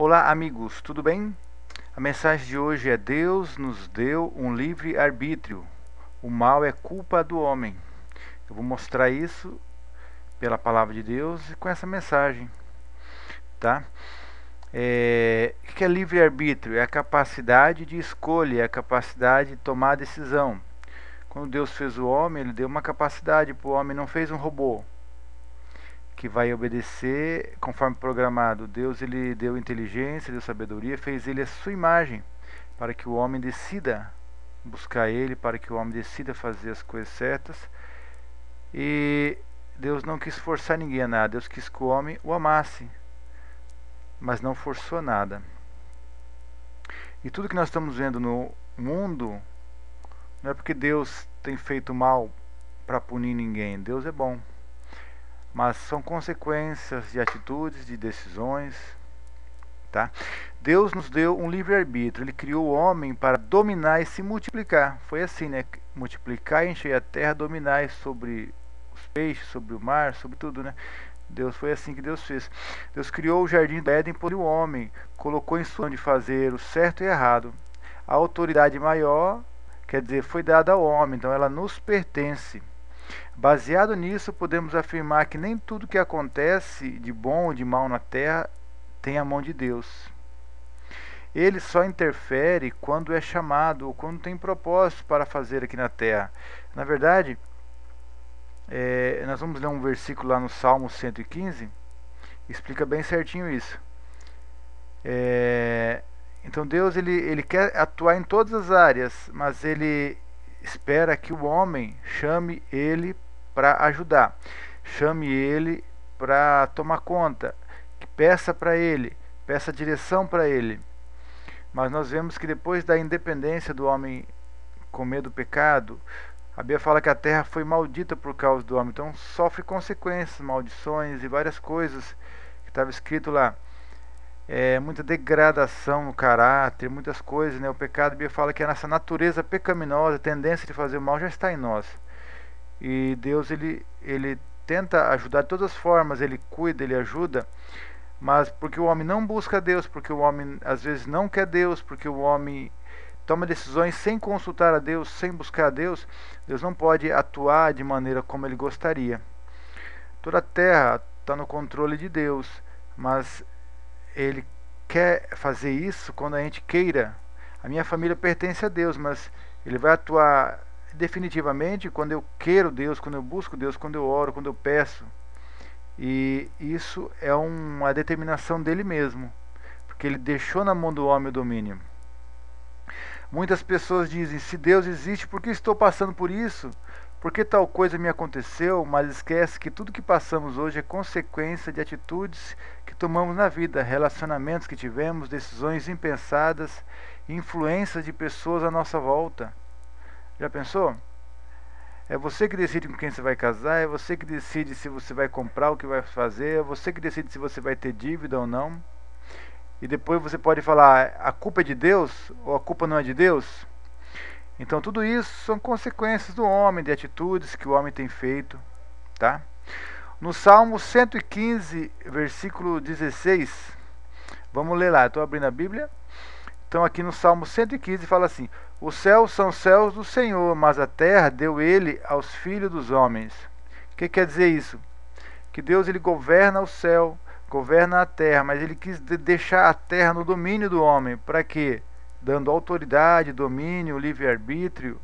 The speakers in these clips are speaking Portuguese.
Olá, amigos, tudo bem? A mensagem de hoje é: Deus nos deu um livre arbítrio. O mal é culpa do homem. Eu vou mostrar isso pela palavra de Deus e com essa mensagem, tá? O que é livre arbítrio? É a capacidade de escolha, é a capacidade de tomar decisão. Quando Deus fez o homem, Ele deu uma capacidade para o homem, não fez um robô que vai obedecer conforme programado. Deus ele deu inteligência, deu sabedoria, fez ele a sua imagem, para que o homem decida buscar ele, para que o homem decida fazer as coisas certas. E Deus não quis forçar ninguém a nada, Deus quis que o homem o amasse, mas não forçou nada. E tudo que nós estamos vendo no mundo não é porque Deus tem feito mal para punir ninguém. Deus é bom, mas são consequências de atitudes, de decisões, tá? Deus nos deu um livre-arbítrio. Ele criou o homem para dominar e se multiplicar. Foi assim, né? Multiplicar, encher a terra, dominar sobre os peixes, sobre o mar, sobre tudo, né? Deus, foi assim que Deus fez. Deus criou o jardim do Éden por o homem, colocou em sua mão de fazer o certo e errado. A autoridade maior, quer dizer, foi dada ao homem, então ela nos pertence. Baseado nisso, podemos afirmar que nem tudo que acontece de bom ou de mal na terra tem a mão de Deus. Ele só interfere quando é chamado ou quando tem propósito para fazer aqui na terra. Na verdade, nós vamos ler um versículo lá no Salmo 115, explica bem certinho isso. Então Deus ele quer atuar em todas as áreas, mas ele espera que o homem chame ele para ajudar, chame ele para tomar conta, peça para ele, peça direção para ele. Mas nós vemos que depois da independência do homem com medo do pecado, a Bíblia fala que a terra foi maldita por causa do homem, então sofre consequências, maldições e várias coisas que estava escrito lá. Muita degradação no caráter, muitas coisas, né? O pecado, a Bíblia fala que a nossa natureza pecaminosa, a tendência de fazer o mal já está em nós. E Deus ele tenta ajudar de todas as formas, ele cuida, ele ajuda, mas porque o homem não busca Deus, porque o homem às vezes não quer Deus, porque o homem toma decisões sem consultar a Deus, sem buscar a Deus, Deus não pode atuar de maneira como ele gostaria. Toda a terra está no controle de Deus, mas ele quer fazer isso quando a gente queira. A minha família pertence a Deus, mas ele vai atuar definitivamente quando eu quero Deus, quando eu busco Deus, quando eu oro, quando eu peço. E isso é uma determinação dele mesmo, porque ele deixou na mão do homem o domínio. Muitas pessoas dizem: se Deus existe, por que estou passando por isso? Por que tal coisa me aconteceu? Mas esquece que tudo que passamos hoje é consequência de atitudes que tomamos na vida, relacionamentos que tivemos, decisões impensadas, influências de pessoas à nossa volta. Já pensou? É você que decide com quem você vai casar, é você que decide se você vai comprar, o que vai fazer, é você que decide se você vai ter dívida ou não. E depois você pode falar: a culpa é de Deus ou a culpa não é de Deus? Então tudo isso são consequências do homem, de atitudes que o homem tem feito, tá? No Salmo 115, versículo 16, vamos ler lá, estou abrindo a Bíblia. Então aqui no Salmo 115 fala assim: os céus são céus do Senhor, mas a terra deu ele aos filhos dos homens. O que quer dizer isso? Que Deus ele governa o céu, governa a terra, mas ele quis deixar a terra no domínio do homem. Para quê? Dando autoridade, domínio, livre-arbítrio.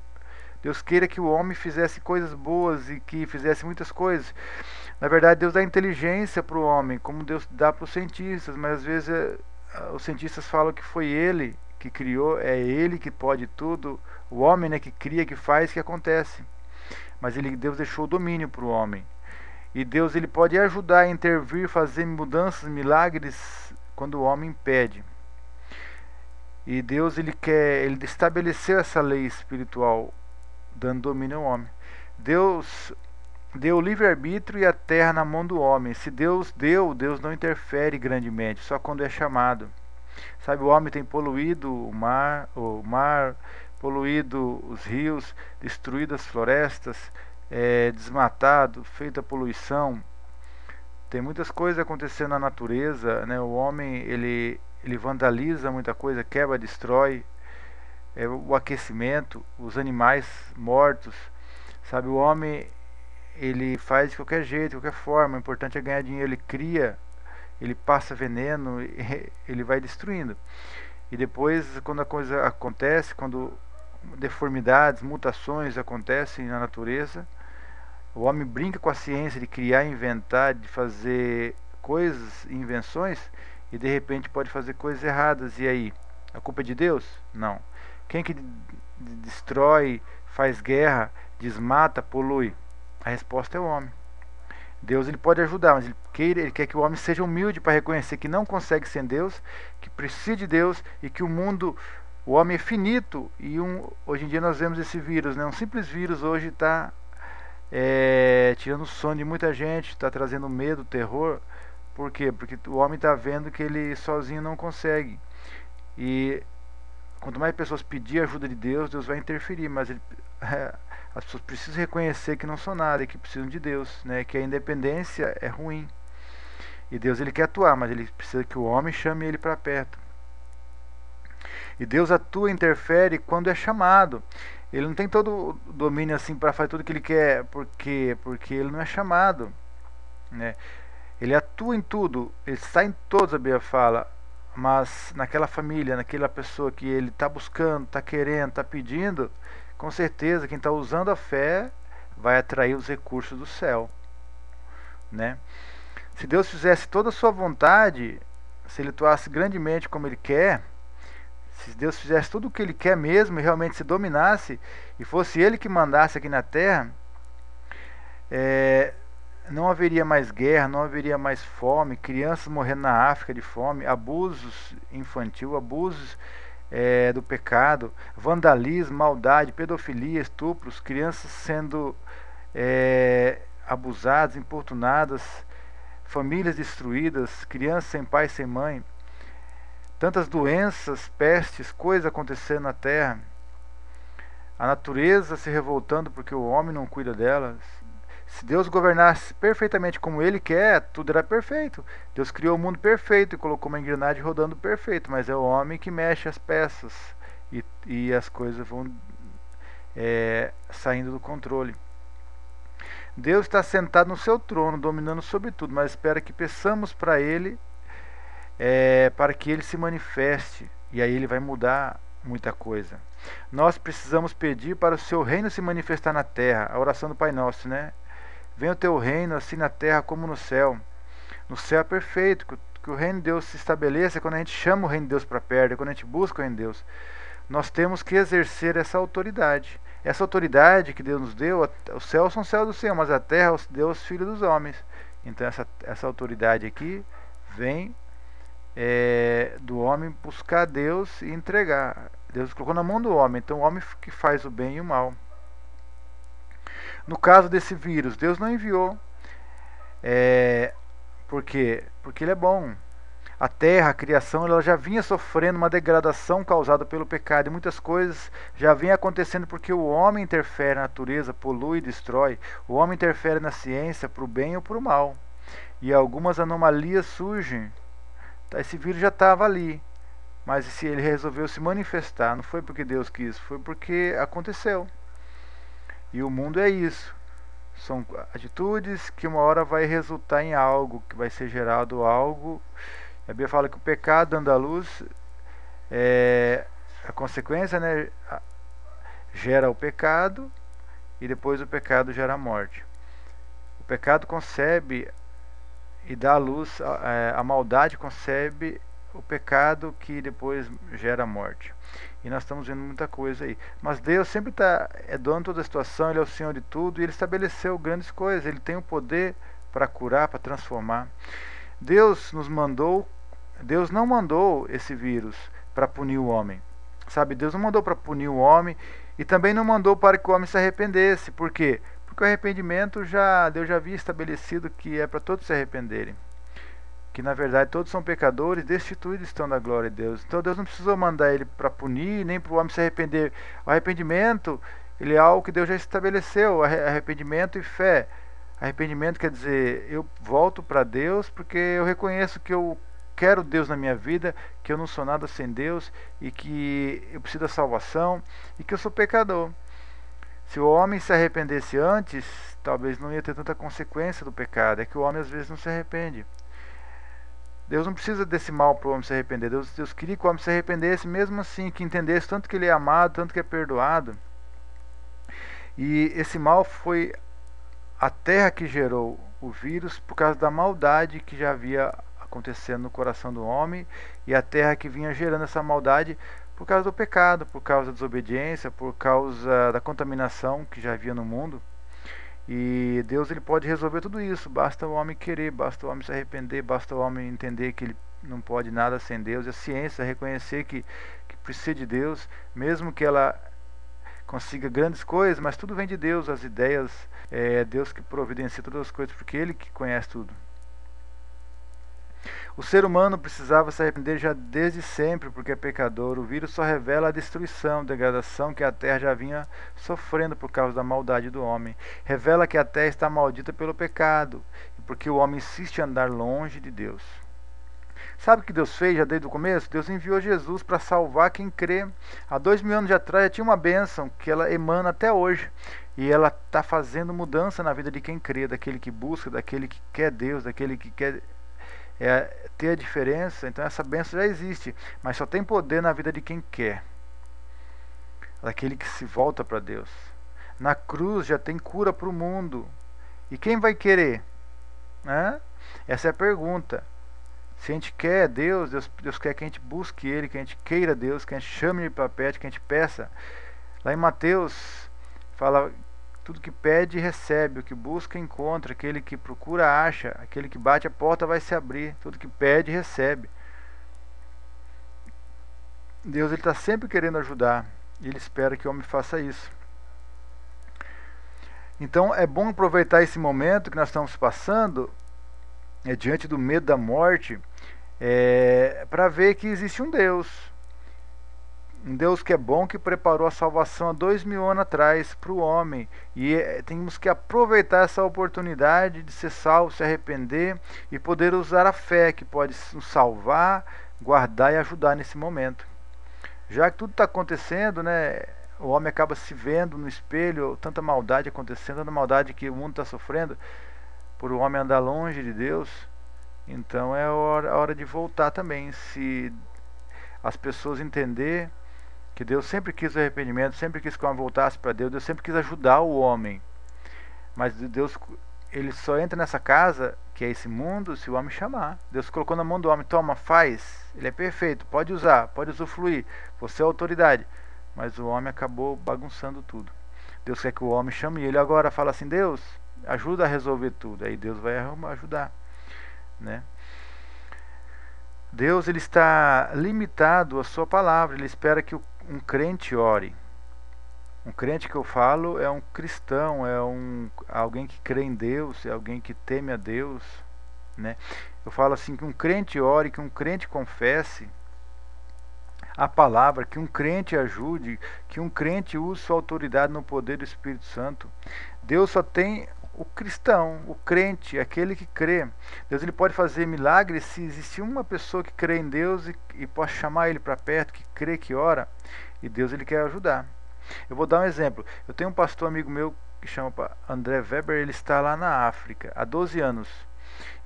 Deus queira que o homem fizesse coisas boas e que fizesse muitas coisas. Na verdade, Deus dá inteligência para o homem, como Deus dá para os cientistas, mas às vezes os cientistas falam que foi ele que criou, é ele que pode tudo, o homem, né, que cria, que faz, que acontece. Mas Deus deixou o domínio para o homem. E Deus ele pode ajudar a intervir, fazer mudanças, milagres quando o homem pede. E Deus ele estabeleceu essa lei espiritual, dando domínio ao homem. Deus deu o livre-arbítrio e a terra na mão do homem. Se Deus deu, Deus não interfere grandemente, só quando é chamado. Sabe, o homem tem poluído o mar poluído os rios, destruído as florestas, desmatado, feita poluição. Tem muitas coisas acontecendo na natureza, né? O homem ele ele vandaliza muita coisa, quebra, destrói, o aquecimento, os animais mortos, sabe? O homem, ele faz de qualquer jeito, de qualquer forma, o importante é ganhar dinheiro, ele cria, ele passa veneno, ele vai destruindo. E depois, quando a coisa acontece, quando deformidades, mutações acontecem na natureza, o homem brinca com a ciência de criar, inventar, de fazer coisas, invenções, e de repente pode fazer coisas erradas. E aí? A culpa é de Deus? Não. Quem que destrói, faz guerra, desmata, polui? A resposta é o homem. Deus, ele pode ajudar, mas ele quer que o homem seja humilde para reconhecer que não consegue sem Deus, que precisa de Deus e que o homem é finito. E hoje em dia nós vemos esse vírus, né? Um simples vírus hoje está tirando o sono de muita gente, está trazendo medo, terror. Por quê? Porque o homem está vendo que ele sozinho não consegue. E quanto mais pessoas pedir a ajuda de Deus, Deus vai interferir, mas as pessoas precisam reconhecer que não são nada e que precisam de Deus, né? Que a independência é ruim. E Deus, ele quer atuar, mas ele precisa que o homem chame ele para perto. E Deus atua, interfere quando é chamado. Ele não tem todo o domínio assim para fazer tudo o que ele quer, porque ele não é chamado, né? Ele atua em tudo, ele está em todos, a Bíblia fala, mas naquela família, naquela pessoa que ele está buscando, está querendo, está pedindo, com certeza quem está usando a fé vai atrair os recursos do céu, né? Se Deus fizesse toda a sua vontade, se ele atuasse grandemente como ele quer, se Deus fizesse tudo o que ele quer mesmo e realmente se dominasse, e fosse ele que mandasse aqui na terra, não haveria mais guerra, não haveria mais fome, crianças morrendo na África de fome, abusos infantil, abusos do pecado, vandalismo, maldade, pedofilia, estupros, crianças sendo abusadas, importunadas, famílias destruídas, crianças sem pai, sem mãe, tantas doenças, pestes, coisas acontecendo na terra, a natureza se revoltando porque o homem não cuida delas. Se Deus governasse perfeitamente como ele quer, tudo era perfeito. Deus criou o mundo perfeito e colocou uma engrenagem rodando perfeito, mas é o homem que mexe as peças e as coisas vão saindo do controle. Deus está sentado no seu trono, dominando sobre tudo, mas espera que peçamos para ele, para que ele se manifeste, e aí ele vai mudar muita coisa. Nós precisamos pedir para o seu reino se manifestar na terra, a oração do Pai Nosso, né? Venha o teu reino, assim na terra como no céu. No céu é perfeito, que o reino de Deus se estabeleça quando a gente chama o reino de Deus para perto, quando a gente busca o reino de Deus. Nós temos que exercer essa autoridade. Essa autoridade que Deus nos deu, os céus são céus do Senhor, mas a terra deu aos filhos dos homens. Então essa autoridade aqui vem do homem buscar Deus e entregar. Deus colocou na mão do homem, então o homem que faz o bem e o mal. No caso desse vírus, Deus não enviou. Por quê? Porque ele é bom. A terra, a criação, ela já vinha sofrendo uma degradação causada pelo pecado. E muitas coisas já vinham acontecendo porque o homem interfere na natureza, polui, destrói. O homem interfere na ciência para o bem ou para o mal. E algumas anomalias surgem. Esse vírus já estava ali. Mas se ele resolveu se manifestar, não foi porque Deus quis, foi porque aconteceu. E o mundo é isso. São atitudes que uma hora vai resultar em algo, que vai ser gerado algo. A Bíblia fala que o pecado dando à luz, a consequência, né, gera o pecado e depois o pecado gera a morte. O pecado concebe e dá à luz, a maldade concebe o pecado que depois gera a morte. E nós estamos vendo muita coisa aí. Mas Deus sempre é dono de toda a situação, Ele é o Senhor de tudo, e Ele estabeleceu grandes coisas, Ele tem o poder para curar, para transformar. Deus não mandou esse vírus para punir o homem. Sabe, Deus não mandou para punir o homem e também não mandou para que o homem se arrependesse. Por quê? Porque o arrependimento Deus já havia estabelecido que é para todos se arrependerem. Que na verdade todos são pecadores, destituídos estão da glória de Deus. Então Deus não precisou mandar ele para punir, nem para o homem se arrepender. O arrependimento, ele é algo que Deus já estabeleceu, arrependimento e fé. Arrependimento quer dizer, eu volto para Deus porque eu reconheço que eu quero Deus na minha vida, que eu não sou nada sem Deus e que eu preciso da salvação e que eu sou pecador. Se o homem se arrependesse antes, talvez não ia ter tanta consequência do pecado. É que o homem às vezes não se arrepende. Deus não precisa desse mal para o homem se arrepender. Deus queria que o homem se arrependesse mesmo assim, que entendesse tanto que ele é amado, tanto que é perdoado. E esse mal foi a terra que gerou o vírus por causa da maldade que já havia acontecendo no coração do homem, e a terra que vinha gerando essa maldade por causa do pecado, por causa da desobediência, por causa da contaminação que já havia no mundo. E Deus, ele pode resolver tudo isso, basta o homem querer, basta o homem se arrepender, basta o homem entender que ele não pode nada sem Deus, e a ciência reconhecer que precisa de Deus, mesmo que ela consiga grandes coisas, mas tudo vem de Deus, as ideias, é Deus que providencia todas as coisas, porque Ele que conhece tudo. O ser humano precisava se arrepender já desde sempre, porque é pecador. O vírus só revela a destruição, a degradação que a terra já vinha sofrendo por causa da maldade do homem. Revela que a terra está maldita pelo pecado, porque o homem insiste em andar longe de Deus. Sabe o que Deus fez já desde o começo? Deus enviou Jesus para salvar quem crê. Há 2000 anos atrás já tinha uma bênção que ela emana até hoje. E ela está fazendo mudança na vida de quem crê, daquele que busca, daquele que quer Deus, daquele que quer ter a diferença. Então essa bênção já existe, mas só tem poder na vida de quem quer, daquele que se volta para Deus. Na cruz já tem cura para o mundo. E quem vai querer? Essa é a pergunta. Se a gente quer Deus, Deus quer que a gente busque Ele, que a gente queira Deus, que a gente chame Ele para perto, que a gente peça. Lá em Mateus fala: tudo que pede recebe, o que busca encontra, aquele que procura acha, aquele que bate a porta vai se abrir. Tudo que pede recebe. Deus está sempre querendo ajudar, e Ele espera que o homem faça isso. Então é bom aproveitar esse momento que nós estamos passando, diante do medo da morte, para ver que existe um Deus que é bom, que preparou a salvação há 2000 anos atrás para o homem, e temos que aproveitar essa oportunidade de ser salvo, se arrepender e poder usar a fé que pode nos salvar, guardar e ajudar nesse momento. Já que tudo está acontecendo, o homem acaba se vendo no espelho, tanta maldade acontecendo, tanta maldade que o mundo está sofrendo, por o homem andar longe de Deus. Então é a hora de voltar também. Se as pessoas entenderem que Deus sempre quis o arrependimento, sempre quis que o homem voltasse para Deus, Deus sempre quis ajudar o homem, mas Deus, ele só entra nessa casa, que é esse mundo, se o homem chamar. Deus colocou na mão do homem: toma, faz, ele é perfeito, pode usar, pode usufruir, você é a autoridade. Mas o homem acabou bagunçando tudo. Deus quer que o homem chame ele agora, fala assim: Deus, ajuda a resolver tudo. Aí Deus vai ajudar, Deus, ele está limitado à sua palavra. Ele espera que um crente ore. Um crente que eu falo é um cristão, é alguém que crê em Deus, é alguém que teme a Deus, Eu falo assim, que um crente ore, que um crente confesse a palavra, que um crente ajude, que um crente use sua autoridade no poder do Espírito Santo. Deus só tem o cristão, o crente, aquele que crê. Deus, ele pode fazer milagres se existir uma pessoa que crê em Deus e possa chamar ele para perto, que crê, que ora, e Deus, ele quer ajudar. Eu vou dar um exemplo. Eu tenho um pastor amigo meu que chama André Weber. Ele está lá na África há 12 anos,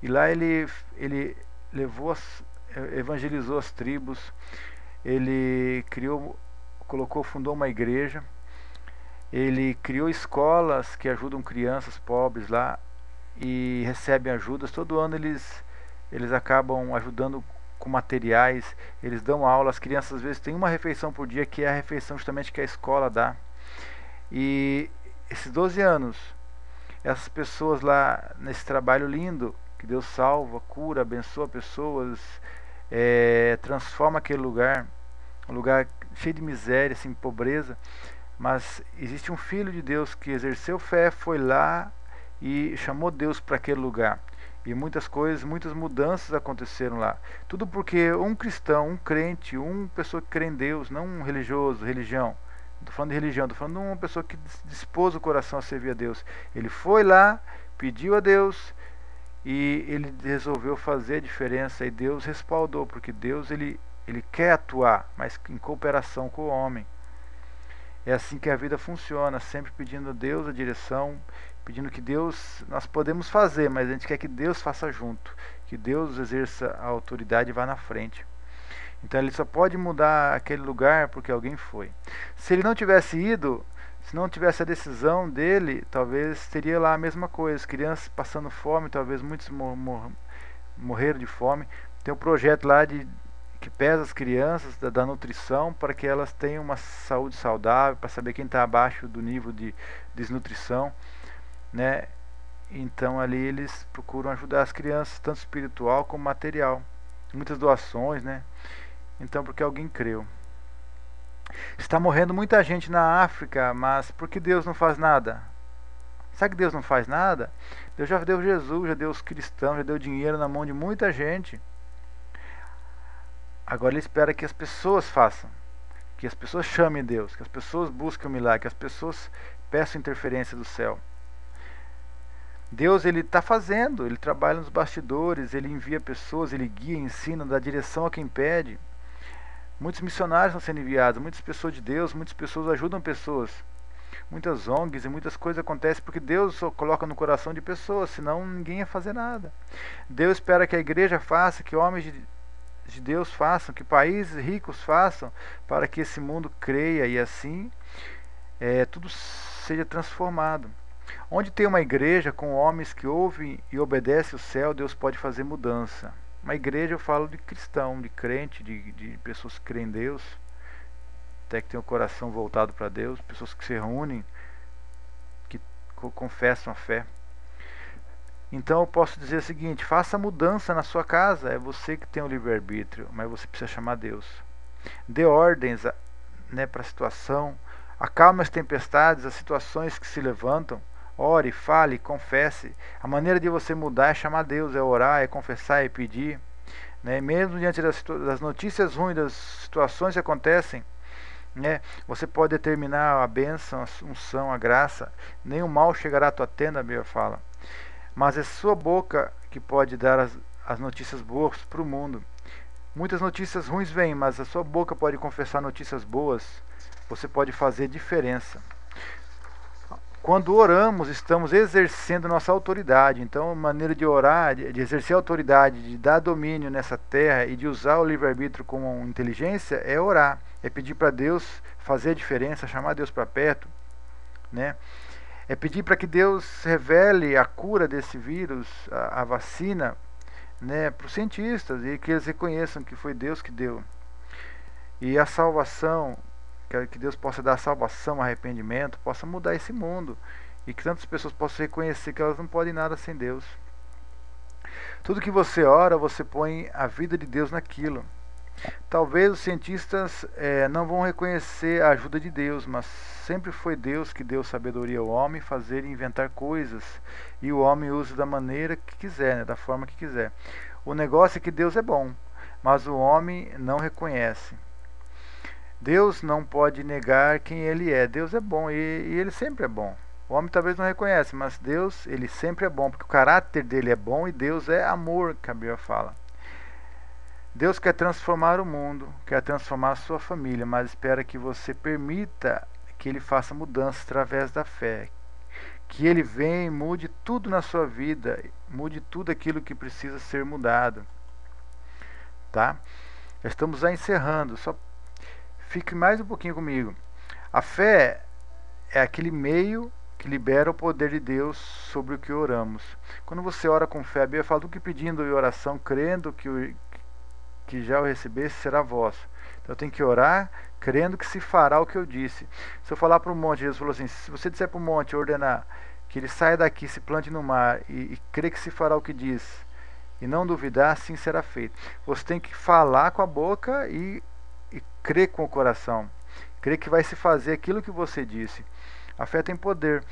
e lá ele evangelizou as tribos. Ele fundou uma igreja. Ele criou escolas que ajudam crianças pobres lá e recebem ajudas. Todo ano eles acabam ajudando com materiais. Eles dão aula. As crianças às vezes têm uma refeição por dia, que é a refeição justamente que a escola dá. E esses 12 anos, essas pessoas lá nesse trabalho lindo, que Deus salva, cura, abençoa pessoas, transforma aquele lugar, um lugar cheio de miséria, assim, pobreza. Mas existe um filho de Deus que exerceu fé, foi lá e chamou Deus para aquele lugar. E muitas coisas, muitas mudanças aconteceram lá. Tudo porque um cristão, um crente, uma pessoa que crê em Deus, não um religioso, religião. Não estou falando de religião, estou falando de uma pessoa que dispôs o coração a servir a Deus. Ele foi lá, pediu a Deus e ele resolveu fazer a diferença, e Deus respaldou, porque Deus ele quer atuar, mas em cooperação com o homem. É assim que a vida funciona, sempre pedindo a Deus a direção, pedindo que Deus, nós podemos fazer, mas a gente quer que Deus faça junto, que Deus exerça a autoridade e vá na frente. Então ele só pode mudar aquele lugar porque alguém foi. Se ele não tivesse ido, se não tivesse a decisão dele, talvez teria lá a mesma coisa, crianças passando fome, talvez muitos morreram de fome. Tem um projeto lá que pesa as crianças da nutrição para que elas tenham uma saúde saudável, para saber quem está abaixo do nível de desnutrição, né? Então ali eles procuram ajudar as crianças, tanto espiritual como material. Muitas doações, né? Então porque alguém creu. Está morrendo muita gente na África, mas por que Deus não faz nada? Sabe que Deus não faz nada? Deus já deu Jesus, já deu os cristãos, já deu dinheiro na mão de muita gente. Agora ele espera que as pessoas façam, que as pessoas chamem Deus, que as pessoas busquem o milagre, que as pessoas peçam interferência do céu. Deus ele está fazendo, ele trabalha nos bastidores, ele envia pessoas, ele guia, ensina, dá direção a quem pede. Muitos missionários estão sendo enviados, muitas pessoas de Deus, muitas pessoas ajudam pessoas. Muitas ONGs e muitas coisas acontecem porque Deus só coloca no coração de pessoas, senão ninguém ia fazer nada. Deus espera que a igreja faça, que homens de Deus façam, que países ricos façam, para que esse mundo creia e assim tudo seja transformado. Onde tem uma igreja com homens que ouvem e obedecem o céu, Deus pode fazer mudança. Uma igreja, eu falo de cristão, de crente, de pessoas que creem em Deus, até que tem o coração voltado para Deus, pessoas que se reúnem, que confessam a fé. Então eu posso dizer o seguinte: faça mudança na sua casa, é você que tem o livre-arbítrio, mas você precisa chamar Deus. Dê ordens, né, para a situação, acalme as tempestades, as situações que se levantam, ore, fale, confesse. A maneira de você mudar é chamar Deus, é orar, é confessar, é pedir, né? Mesmo diante das notícias ruins, das situações que acontecem, né, você pode determinar a bênção, a unção, a graça. Nenhum mal chegará à tua tenda, a Bíblia fala. Mas é sua boca que pode dar as notícias boas para o mundo. Muitas notícias ruins vêm, mas a sua boca pode confessar notícias boas. Você pode fazer diferença. Quando oramos, estamos exercendo nossa autoridade. Então, a maneira de orar, de exercer autoridade, de dar domínio nessa terra e de usar o livre-arbítrio com inteligência, é orar. É pedir para Deus fazer a diferença, chamar Deus para perto, né? É pedir para que Deus revele a cura desse vírus, a vacina, né, para os cientistas, e que eles reconheçam que foi Deus que deu. E a salvação, que Deus possa dar salvação, arrependimento, possa mudar esse mundo, e que tantas pessoas possam reconhecer que elas não podem nada sem Deus. Tudo que você ora, você põe a vida de Deus naquilo. Talvez os cientistas não vão reconhecer a ajuda de Deus, mas sempre foi Deus que deu sabedoria ao homem fazer e inventar coisas, e o homem usa da maneira que quiser, né, da forma que quiser. O negócio é que Deus é bom, mas o homem não reconhece. Deus não pode negar quem ele é. Deus é bom e ele sempre é bom. O homem talvez não reconhece, mas Deus, ele sempre é bom, porque o caráter dele é bom e Deus é amor, que a Bíblia fala. Deus quer transformar o mundo, quer transformar a sua família, mas espera que você permita que Ele faça mudanças através da fé. Que Ele venha e mude tudo na sua vida, mude tudo aquilo que precisa ser mudado. Tá? Já estamos já encerrando, só fique mais um pouquinho comigo. A fé é aquele meio que libera o poder de Deus sobre o que oramos. Quando você ora com fé, a Bíblia fala do que pedindo em oração, crendo que já o recebesse, será vosso. Então eu tenho que orar, crendo que se fará o que eu disse. Se eu falar para o monte, Jesus falou assim, se você disser para o monte, ordenar, que ele saia daqui, se plante no mar, e crer que se fará o que diz, e não duvidar, assim será feito. Você tem que falar com a boca e crer com o coração. Crer que vai se fazer aquilo que você disse. A fé tem poder.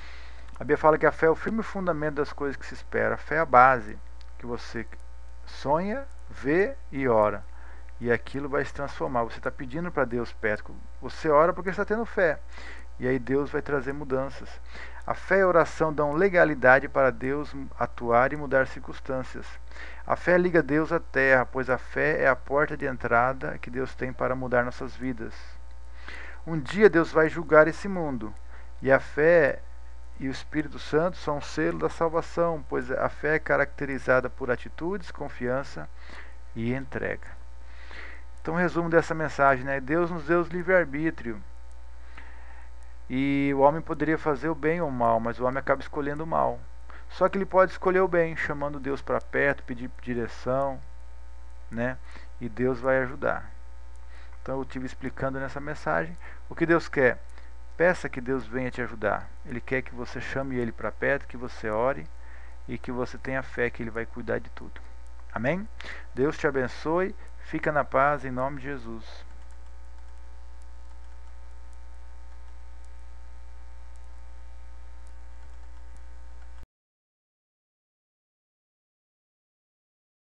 A Bíblia fala que a fé é o firme fundamento das coisas que se espera. A fé é a base que você sonha, vê e ora. E aquilo vai se transformar. Você está pedindo para Deus perto. Você ora porque está tendo fé. E aí Deus vai trazer mudanças. A fé e a oração dão legalidade para Deus atuar e mudar circunstâncias. A fé liga Deus à terra, pois a fé é a porta de entrada que Deus tem para mudar nossas vidas. Um dia Deus vai julgar esse mundo, e a fé e o Espírito Santo são o selo da salvação, pois a fé é caracterizada por atitudes, confiança e entrega. Então, resumo dessa mensagem, né? Deus nos deu livre-arbítrio. E o homem poderia fazer o bem ou o mal, mas o homem acaba escolhendo o mal. Só que ele pode escolher o bem, chamando Deus para perto, pedir direção, né? E Deus vai ajudar. Então eu estive explicando nessa mensagem o que Deus quer. Peça que Deus venha te ajudar. Ele quer que você chame Ele para perto, que você ore e que você tenha fé que Ele vai cuidar de tudo. Amém? Deus te abençoe. Fica na paz em nome de Jesus.